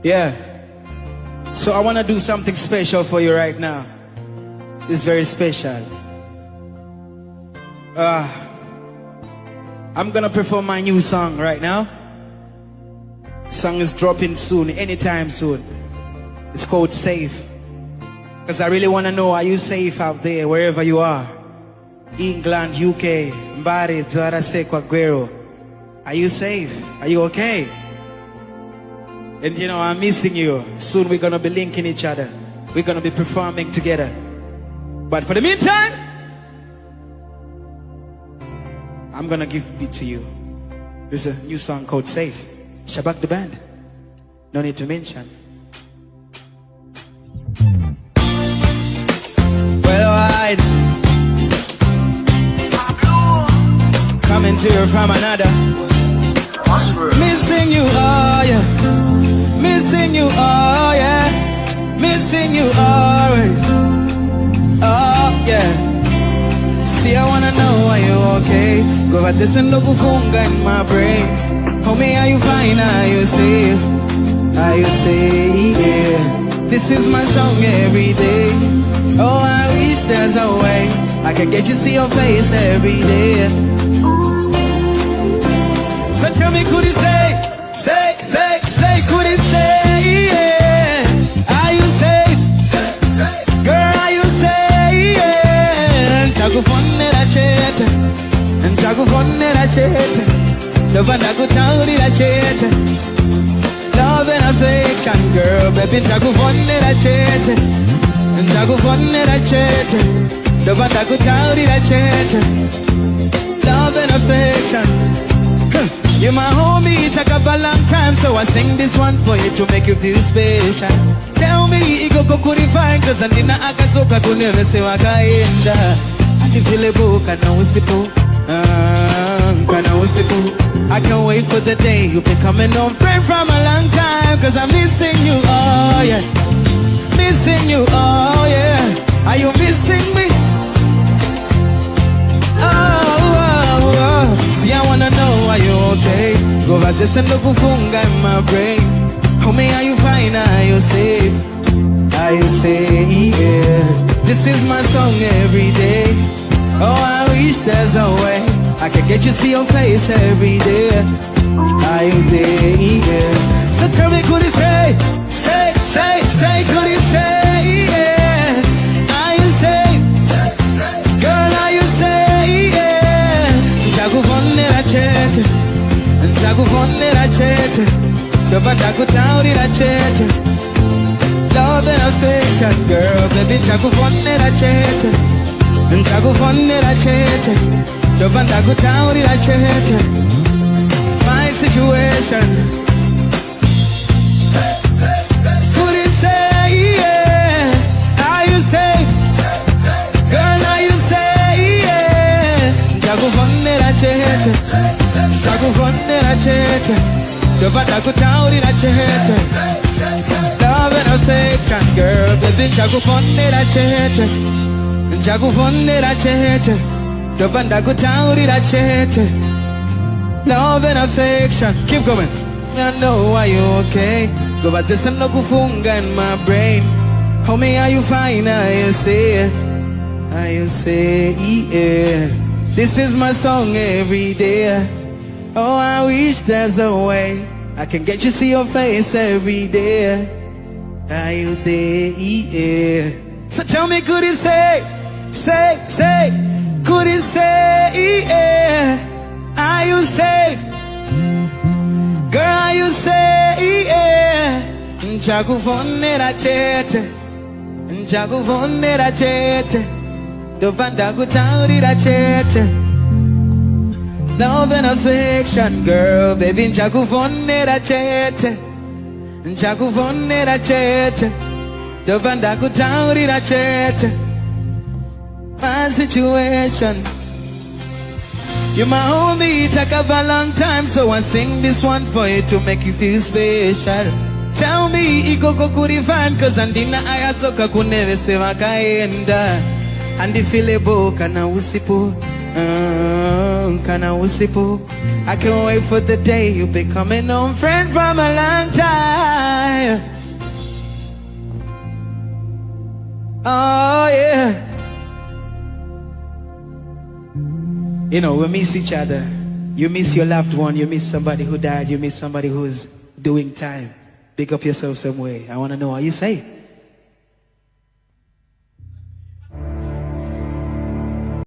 Yeah. So I want to do something special for you right now. It's very special. I'm gonna perform my new song right now. The song is dropping soon, anytime soon. It's called Safe. Because I really want to know, are you safe out there, wherever you are? England, UK, Mbari, Zwarase, Kwaguero. Are you safe? Are you okay? And you know, I'm missing you. Soon we're gonna be linking each other. We're gonna be performing together. But for the meantime, I'm gonna give it to you. There's a new song called Safe. Shabak the band. No need to mention. Well, alright. Coming to you from another. Missing you, oh yeah. Missing you, oh yeah. Missing you, always. Oh yeah. See, I wanna know, are you okay? Go back to send funga in my brain. Homie, are you fine? Are you safe? Are you safe? Yeah. This is my song every day. Oh, I wish there's a way I can get you see your face every day. So tell me, could he say, could he say, yeah? Are you safe? Girl, are you safe? Yeah. Chagu fonne la chete, chagu fonne la chete, lovanda kutauri la chete, love and affection, girl, baby, chagu fonne la chete, chagu fonne la chete, lovanda kutauri la chete, love and affection. You're my homie, it took up a long time, so I sing this one for you to make you feel special. Tell me, iko kukuri fine, cause I didn't akatoka kunele se wakaenda. Andi vile bo, kana usipo, kana usipo. I can't wait for the day you've been coming home, friend from a long time, cause I'm missing you, oh yeah. Missing you, oh yeah. Are you missing me? See, I wanna know, are you okay? Go back to send funga in my brain. Homie, are you fine? Are you safe? Are you safe? Yeah. This is my song every day. Oh, I wish there's a way I can get you see your face every day. Are you there? Yeah. So tell me, could he say, could he say, yeah? Are you safe? Girl, are you safe? Yeah. Chagu fonne la chete, chagu fonne la chete, lovanda kutauri la chete, love and affection, girl, baby, chagu fonne la chete, chagu fonne la chete, lovanda kutauri la chete. My situation. Could he say, yeah? Are you safe? Girl, are you safe? Yeah. Chagu fonne la chete, chagu fonne la chete, lovanda kutauri la chete, love and affection, girl, baby, chagu fonne la chete, chagu fonne la chete, lovanda kutauri la chete, love and affection. Keep going. I know, are you okay? Go back to some funga in my brain. Homie, are you fine? Are you safe? Are you safe? Yeah. This is my song every day. Oh, I wish there's a way I can get you see your face every day. Are you there? Yeah. So tell me, could he say, could he say, yeah? Are you safe? Girl, are you safe? Yeah. Chagu fonne la chete, chagu fonne la chete, lovanda kutauri la chete, love and affection, girl, baby, chagu fonne la chete, chagu fonne la chete, lovanda kutauri la chete. My situation. You're my homie, it took up a long time, so I sing this one for you to make you feel special. Tell me, iko kukuri fan, cause andina ayatoka kunele se wakaenda. Andi file bo, kana usipo, kana usipo. I can't wait for the day you'll be coming home, friend from a long time. yeah. Oh yeah. You know, we miss each other. You miss your loved one, you miss somebody who died, you miss somebody who's doing time. Pick up yourself some way. I want to know, are you safe?